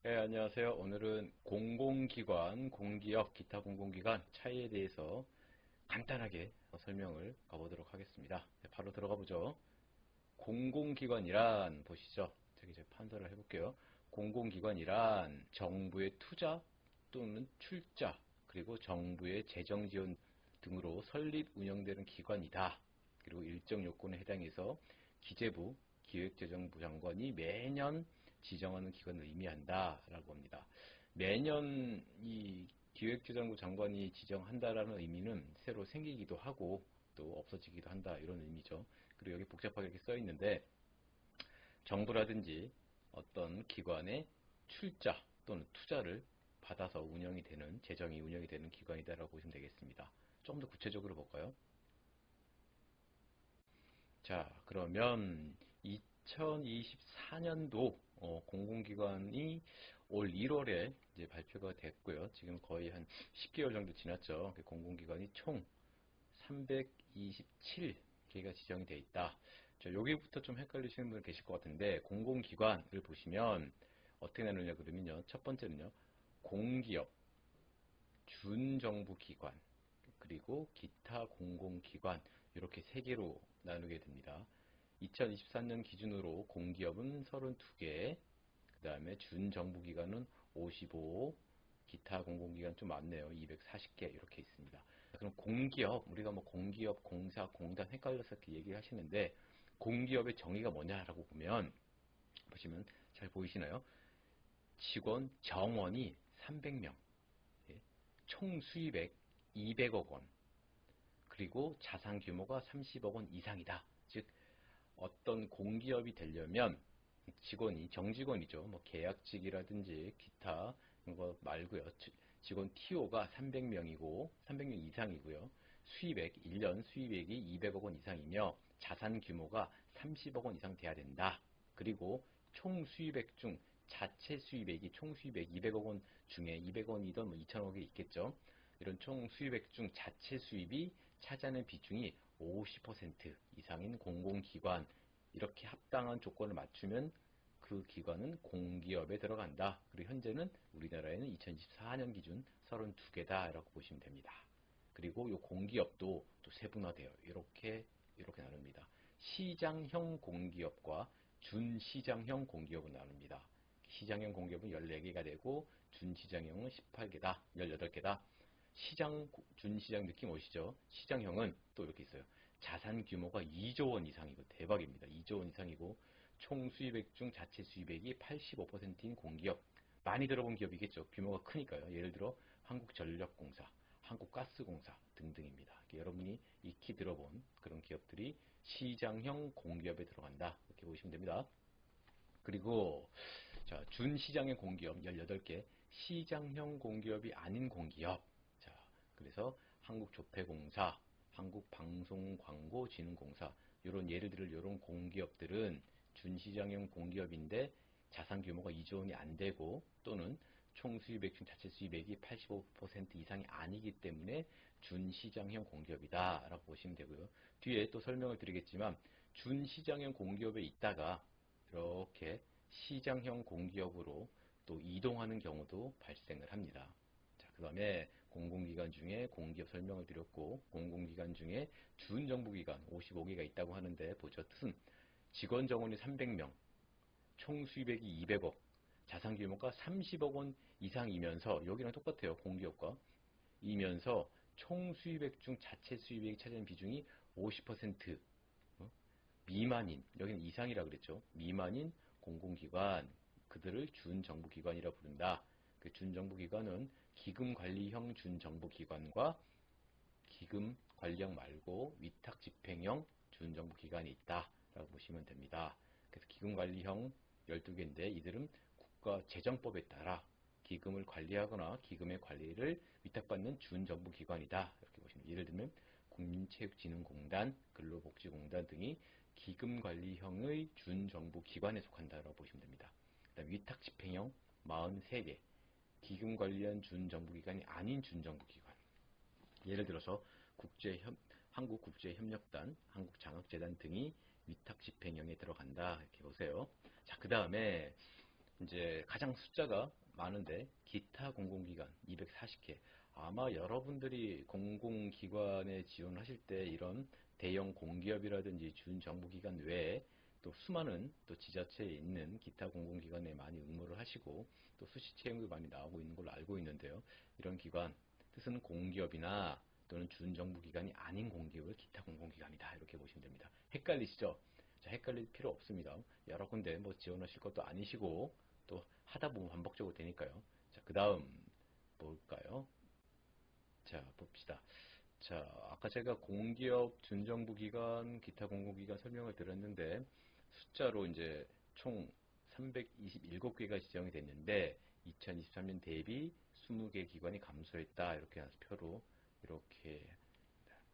네, 안녕하세요. 오늘은 공공기관, 공기업, 기타 공공기관 차이에 대해서 간단하게 설명을 가보도록 하겠습니다. 네, 바로 들어가 보죠. 공공기관이란 보시죠. 저기 제가 판서를 해볼게요. 공공기관이란 정부의 투자 또는 출자 그리고 정부의 재정지원 등으로 설립 운영되는 기관이다. 그리고 일정 요건에 해당해서 기재부, 기획재정부 장관이 매년 지정하는 기관을 의미한다 라고 합니다. 매년 이 기획재정부 장관이 지정한다라는 의미는 새로 생기기도 하고 또 없어지기도 한다 이런 의미죠. 그리고 여기 복잡하게 이렇게 써 있는데 정부라든지 어떤 기관의 출자 또는 투자를 받아서 운영이 되는 재정이 운영이 되는 기관이다라고 보시면 되겠습니다. 좀 더 구체적으로 볼까요? 자, 그러면 2024년도 공공기관이 올 1월에 이제 발표가 됐고요. 지금 거의 한 10개월 정도 지났죠. 공공기관이 총 327개가 지정이 되어 있다. 여기부터 좀 헷갈리시는 분 계실 것 같은데 공공기관을 보시면 어떻게 나누냐 그러면요. 첫 번째는요. 공기업, 준정부기관, 그리고 기타 공공기관 이렇게 세 개로 나누게 됩니다. 2023년 기준으로 공기업은 32개, 그 다음에 준정부기관은 55, 기타 공공기관 좀 많네요. 240개 이렇게 있습니다. 그럼 공기업, 우리가 뭐 공기업, 공사, 공단 헷갈려서 이렇게 얘기를 하시는데 공기업의 정의가 뭐냐라고 보시면 잘 보이시나요? 직원 정원이 300명, 총 수입액 200억 원, 그리고 자산 규모가 30억 원 이상이다. 즉 어떤 공기업이 되려면 직원이 정직원이죠. 뭐 계약직이라든지 기타 이런 거 말고요. 직원 TO가 300명이고 300명 이상이고요. 수입액 1년 수입액이 200억 원 이상이며 자산 규모가 30억 원 이상 돼야 된다. 그리고 총 수입액 중 자체 수입액이 총 수입액 200억 원 중에 200원이든 뭐 2천억이 있겠죠. 이런 총 수입액 중 자체 수입이 차지하는 비중이 50% 이상인 공공기관, 이렇게 합당한 조건을 맞추면 그 기관은 공기업에 들어간다. 그리고 현재는 우리나라에는 2024년 기준 32개다 라고 보시면 됩니다. 그리고 이 공기업도 또 세분화돼요. 이렇게 나눕니다. 시장형 공기업과 준시장형 공기업을 나눕니다. 시장형 공기업은 14개가 되고 준시장형은 18개다, 18개다. 준시장 느낌 오시죠? 시장형은 또 이렇게 있어요. 자산 규모가 2조 원 이상이고 대박입니다. 2조 원 이상이고 총 수입액 중 자체 수입액이 85%인 공기업. 많이 들어본 기업이겠죠. 규모가 크니까요. 예를 들어 한국전력공사, 한국가스공사 등등입니다. 여러분이 익히 들어본 그런 기업들이 시장형 공기업에 들어간다. 이렇게 보시면 됩니다. 그리고 자, 준시장형 공기업 18개, 시장형 공기업이 아닌 공기업. 자, 그래서 한국조폐공사, 한국방송광고진흥공사 이런 예를 들을 이런 공기업들은 준시장형 공기업인데 자산 규모가 2조 원이 안 되고 또는 총 수입액 중 자체 수입액이 85% 이상이 아니기 때문에 준시장형 공기업이다 라고 보시면 되고요. 뒤에 또 설명을 드리겠지만 준시장형 공기업에 있다가 이렇게 시장형 공기업으로 또 이동하는 경우도 발생을 합니다. 자, 그 다음에 공공기관 중에 공기업 설명을 드렸고 공공기관 중에 준정부기관 55개가 있다고 하는데 보죠. 뜻은 직원 정원이 300명, 총 수입액이 200억, 자산 규모가 30억 원 이상이면서 여기랑 똑같아요. 공기업과 이면서 총 수입액 중 자체 수입액이 차지하는 비중이 50% 미만인, 여기는 이상이라 그랬죠. 미만인 공공기관, 그들을 준정부기관이라 부른다. 그 준정부기관은 기금관리형 준정부기관과 기금관리형 말고 위탁집행형 준정부기관이 있다 라고 보시면 됩니다. 그래서 기금관리형 12개인데 이들은 국가재정법에 따라 기금을 관리하거나 기금의 관리를 위탁받는 준정부기관이다. 이렇게 보시면 예를 들면 국민체육진흥공단, 근로복지공단 등이 기금관리형의 준정부기관에 속한다고 보시면 됩니다. 그다음 위탁집행형 43개, 기금관리형 준정부기관이 아닌 준정부기관. 예를 들어서 한국국제협력단, 한국장학재단 등이 위탁집행형에 들어간다. 이렇게 보세요. 자, 그 다음에 이제 가장 숫자가 많은데 기타 공공기관 240개. 아마 여러분들이 공공기관에 지원하실 때 이런 대형 공기업이라든지 준정부기관 외에 또 수많은 또 지자체에 있는 기타 공공기관에 많이 응모를 하시고 또 수시 채용도 많이 나오고 있는 걸로 알고 있는데요. 이런 기관, 뜻은 공기업이나 또는 준정부기관이 아닌 공기업을 기타 공공기관이다 이렇게 보시면 됩니다. 헷갈리시죠? 자, 헷갈릴 필요 없습니다. 여러 군데 뭐 지원하실 것도 아니시고 또 하다 보면 반복적으로 되니까요. 자, 그 다음 뭘까요? 자, 봅시다. 자, 아까 제가 공기업, 준정부기관, 기타 공공기관 설명을 드렸는데 숫자로 이제 총 327개가 지정이 됐는데 2023년 대비 20개 기관이 감소했다. 이렇게 표로 이렇게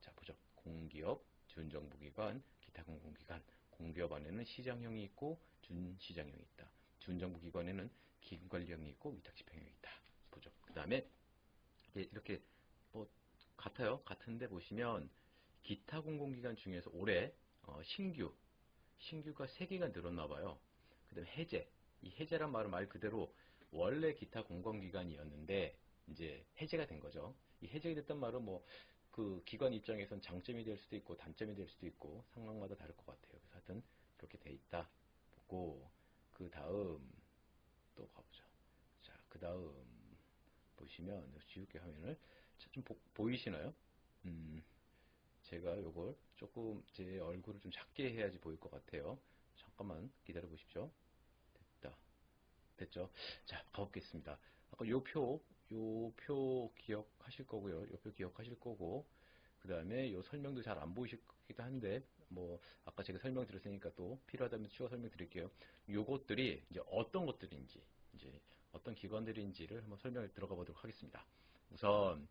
자, 보죠. 공기업, 준정부기관, 기타 공공기관. 공기업 안에는 시장형이 있고 준시장형이 있다. 준정부기관에는 기금관리형이 있고 위탁집행형이 있다. 보죠. 그 다음에 이렇게 뭐 같아요. 같은데 보시면 기타 공공기관 중에서 올해 신규가 3개가 늘었나 봐요. 그 다음에 해제. 이 해제란 말은 말 그대로 원래 기타 공공기관이었는데 이제 해제가 된 거죠. 이 해제가 됐단 말은 뭐 그 기관 입장에선 장점이 될 수도 있고 단점이 될 수도 있고 상황마다 다를 것 같아요. 그래서 하여튼 그렇게 돼 있다. 보고 그 다음 또 가보죠. 자, 그 다음 보시면 지울게 화면을 좀 보이시나요? 음, 제가 요걸 조금 제 얼굴을 좀 작게 해야지 보일 것 같아요. 잠깐만 기다려 보십시오. 됐다. 됐죠? 자, 가보겠습니다. 아까 요 표 기억하실 거고요. 요 표 기억하실 거고, 그 다음에 요 설명도 잘 안 보이실 거기도 한데, 뭐, 아까 제가 설명드렸으니까 또 필요하다면 추가 설명드릴게요. 요것들이 이제 어떤 것들인지, 이제 어떤 기관들인지를 한번 설명을 들어가 보도록 하겠습니다. 우선,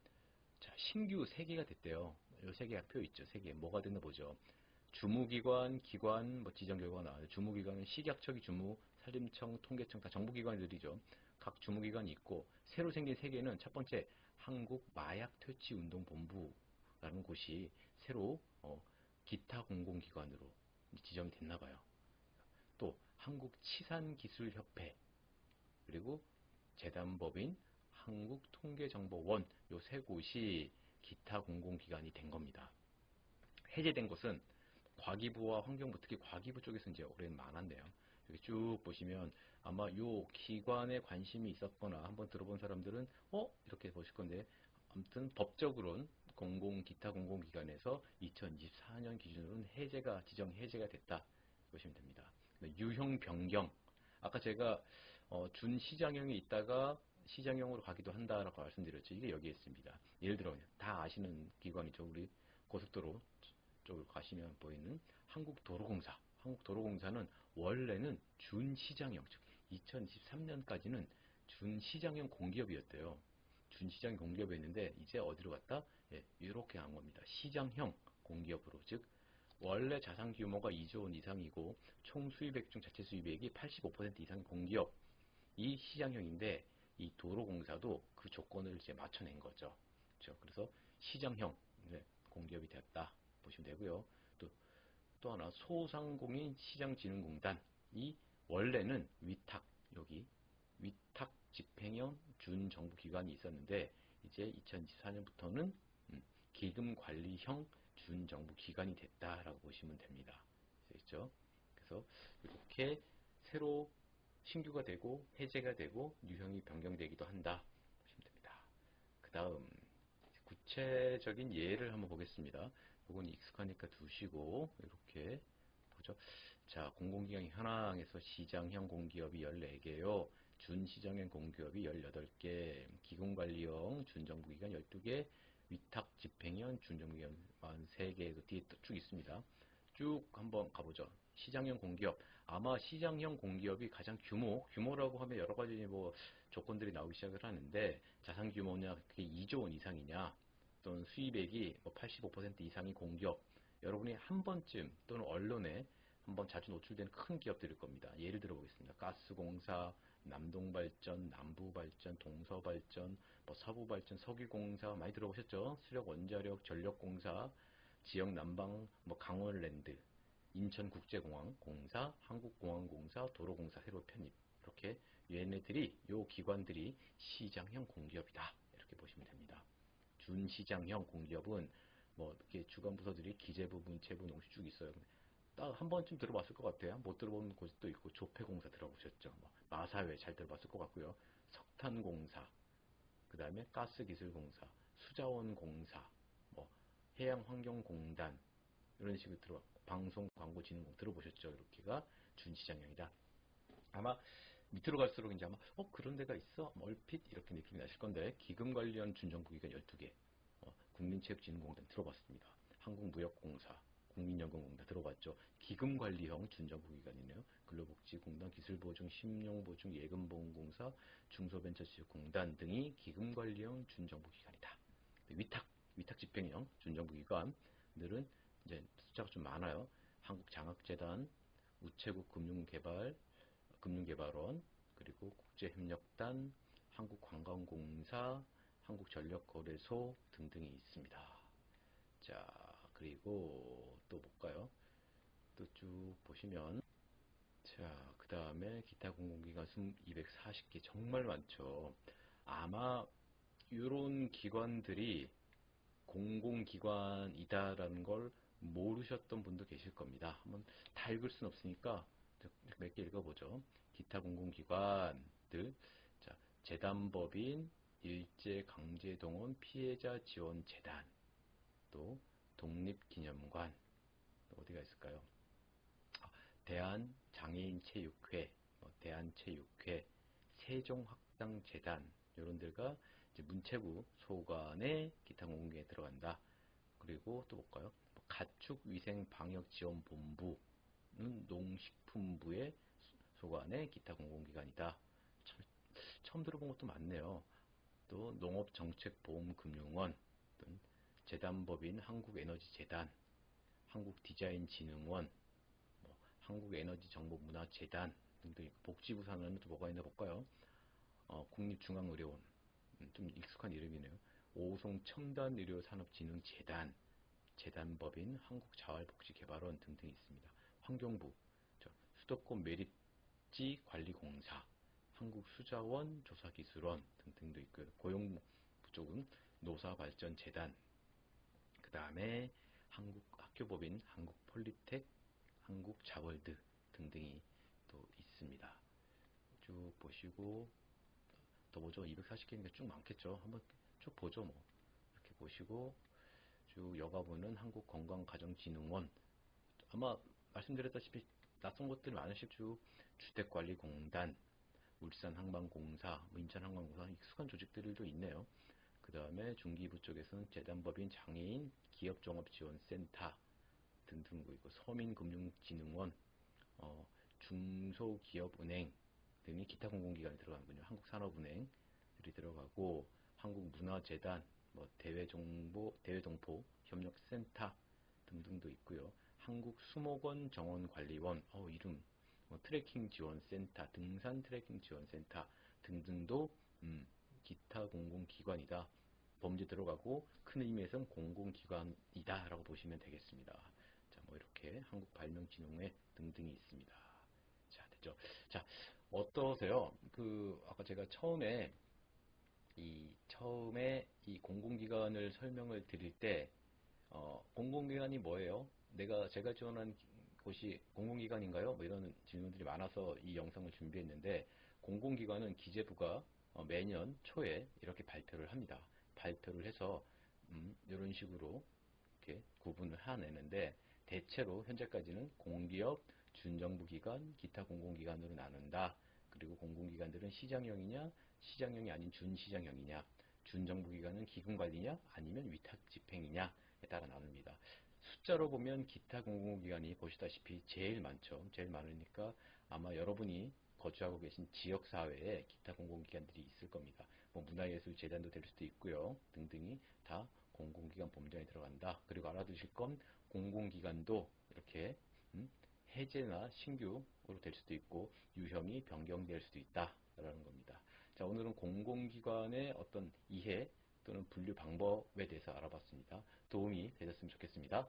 자, 신규 3개가 됐대요. 요 3개 표 있죠. 3개. 뭐가 됐나 보죠. 주무기관, 기관, 뭐 지정 결과가 나와요. 주무기관은 식약처기 주무, 산림청, 통계청 다 정부기관들이죠. 각 주무기관이 있고 새로 생긴 3개는 첫 번째 한국마약퇴치운동본부라는 곳이 새로 기타 공공기관으로 지정이 됐나 봐요. 또 한국치산기술협회 그리고 재단법인 한국통계정보원 요 3곳이 기타 공공기관이 된 겁니다. 해제된 곳은 과기부와 환경부, 특히 과기부 쪽에서 이제 올해는 많았네요. 여기 쭉 보시면 아마 요 기관에 관심이 있었거나 한번 들어본 사람들은 이렇게 보실 건데 아무튼 법적으로는 기타 공공기관에서 2024년 기준으로는 지정 해제가 됐다 보시면 됩니다. 유형 변경 아까 제가 준시장형이 있다가 시장형으로 가기도 한다라고 말씀드렸죠. 이게 여기에 있습니다. 예를 들어 다 아시는 기관이죠. 우리 고속도로 쪽으로 가시면 보이는 한국도로공사. 한국도로공사는 원래는 준시장형, 즉 2023년까지는 준시장형 공기업이었대요. 준시장 공기업이었는데 이제 어디로 갔다? 예, 이렇게 간 겁니다. 시장형 공기업으로, 즉 원래 자산 규모가 2조 원 이상이고 총 수입액 중 자체 수입액이 85% 이상의 공기업 이 시장형인데 이 도로공사도 그 조건을 이제 맞춰낸 거죠. 그렇죠? 그래서 시장형 공기업이 되었다 보시면 되고요. 또 하나 소상공인 시장진흥공단 이 원래는 여기 위탁 집행형 준정부기관이 있었는데 이제 2024년부터는 기금관리형 준정부기관이 됐다라고 보시면 됩니다. 그렇죠? 그래서 이렇게 새로 신규가 되고 해제가 되고 유형이 변경되기도 한다 보시면 됩니다. 그 다음 구체적인 예를 한번 보겠습니다. 이건 익숙하니까 두시고 이렇게 보죠. 자, 공공기관 현황에서 시장형 공기업이 14개요. 준시장형 공기업이 18개, 기금관리형 준정부기관 12개, 위탁집행형 준정부기관 3개 뒤에 쭉 있습니다. 쭉 한번 가보죠. 시장형 공기업. 아마 시장형 공기업이 가장 규모라고 하면 여러 가지 뭐 조건들이 나오기 시작을 하는데 자산 규모냐, 그게 2조 원 이상이냐, 또는 수입액이 뭐 85% 이상이 공기업. 여러분이 한 번쯤 또는 언론에 한번 자주 노출되는 큰 기업들일 겁니다. 예를 들어 보겠습니다. 가스공사, 남동발전, 남부발전, 동서발전, 뭐 서부발전, 석유공사 많이 들어보셨죠? 수력원자력, 전력공사, 지역난방, 뭐 강원랜드, 인천국제공항공사, 한국공항공사, 도로공사 새로 편입 이렇게 요 기관들이 시장형 공기업이다. 이렇게 보시면 됩니다. 준시장형 공기업은 뭐 이렇게 주간 부서들이 기재부, 문체부, 농식 쭉 있어요. 딱 한 번쯤 들어봤을 것 같아요. 못 들어본 곳도 있고 조폐공사 들어보셨죠? 뭐 마사회 잘 들어봤을 것 같고요. 석탄공사, 그 다음에 가스기술공사, 수자원공사, 뭐 해양환경공단 이런 식으로 방송광고진흥공 들어보셨죠? 이렇게가 준시장형이다. 아마 밑으로 갈수록 이제 아마 그런 데가 있어? 얼핏 이렇게 느낌이 나실 건데 기금관련 준정부기관 12개 국민체육진흥공단 들어봤습니다. 한국무역공사, 국민연금공단 들어봤죠. 기금관리형 준정부기관이네요. 근로복지공단, 기술보증, 신용보증, 예금보험공사, 중소벤처지원공단 등이 기금관리형 준정부기관이다. 위탁집행형 준정부기관들은 이제 숫자가 좀 많아요. 한국장학재단, 우체국 금융개발원, 그리고 국제협력단, 한국관광공사, 한국전력거래소 등등이 있습니다. 자, 그리고 또 볼까요? 또 쭉 보시면, 자, 그 다음에 기타 공공기관 240개 정말 많죠. 아마 이런 기관들이 공공기관이다라는 걸 모르셨던 분도 계실 겁니다. 한번 다 읽을 수는 없으니까 몇 개 읽어보죠. 기타 공공기관들, 자, 재단법인, 일제강제동원 피해자지원재단, 또 독립기념관, 또 어디가 있을까요? 대한장애인체육회, 대한체육회, 세종학당재단 이런 데가 이제 문체부 소관의 기타 공공기관에 들어간다. 그리고 또 볼까요? 가축위생방역지원본부는 농식품부의 소관의 기타 공공기관이다. 처음 들어본 것도 많네요. 또 농업정책보험금융원, 재단법인 한국에너지재단, 한국디자인진흥원, 한국에너지정보문화재단 등등 있고, 복지부 산하는 또 뭐가 있나 볼까요? 국립중앙의료원, 좀 익숙한 이름이네요. 오송첨단의료산업진흥재단, 재단법인 한국자활복지개발원 등등이 있습니다. 환경부, 수도권 매립지관리공사, 한국수자원 조사기술원 등등도 있고요. 고용부 쪽은 노사발전재단, 그 다음에 한국학교법인 한국폴리텍, 한국자월드 등등이 또 있습니다. 쭉 보시고 더 보죠. 240개니까 쭉 많겠죠. 한번 쭉 보죠. 뭐 이렇게 보시고 쭉 여가부는 한국건강가정진흥원, 아마 말씀드렸다시피 낯선 것들이 많으실 쭉 주택관리공단, 울산항만공사, 인천항만공사 익숙한 조직들도 있네요. 그 다음에 중기부 쪽에서는 재단법인 장애인 기업종합지원센터 등등도 있고, 서민금융진흥원, 중소기업은행 등이 기타 공공기관에 들어가는군요. 한국산업은행들이 들어가고, 한국문화재단, 대외동포 협력센터 등등도 있고요. 한국수목원 정원관리원, 이름, 트레킹 지원센터, 등산 트레킹 지원센터 등등도 기타 공공기관이다. 범죄 들어가고 큰 의미에서는 공공기관이다 라고 보시면 되겠습니다. 자, 이렇게 한국발명진흥회 등등이 있습니다. 자, 됐죠? 자, 어떠세요? 아까 제가 처음에 이 공공기관을 설명을 드릴 때, 공공기관이 뭐예요? 제가 지원한 곳이 공공기관인가요? 이런 질문들이 많아서 이 영상을 준비했는데, 공공기관은 기재부가 매년 초에 이렇게 발표를 합니다. 발표를 해서 이런 식으로 이렇게 구분을 해내는데, 대체로 현재까지는 공기업, 준정부기관, 기타 공공기관으로 나눈다. 그리고 공공기관들은 시장형이냐, 시장형이 아닌 준시장형이냐, 준정부기관은 기금관리냐, 아니면 위탁집행이냐에 따라 나눕니다. 숫자로 보면 기타 공공기관이 보시다시피 제일 많죠. 제일 많으니까 아마 여러분이 거주하고 계신 지역사회에 기타 공공기관들이 있을 겁니다. 문화예술재단도 될 수도 있고요. 등등이 다 공공기관 범죄에 들어간다. 그리고 알아두실 건 공공기관도 이렇게 해제나 신규로 될 수도 있고 유형이 변경될 수도 있다라는 겁니다. 자, 오늘은 공공기관의 어떤 이해 또는 분류 방법에 대해서 알아봤습니다. 도움이 되셨으면 좋겠습니다.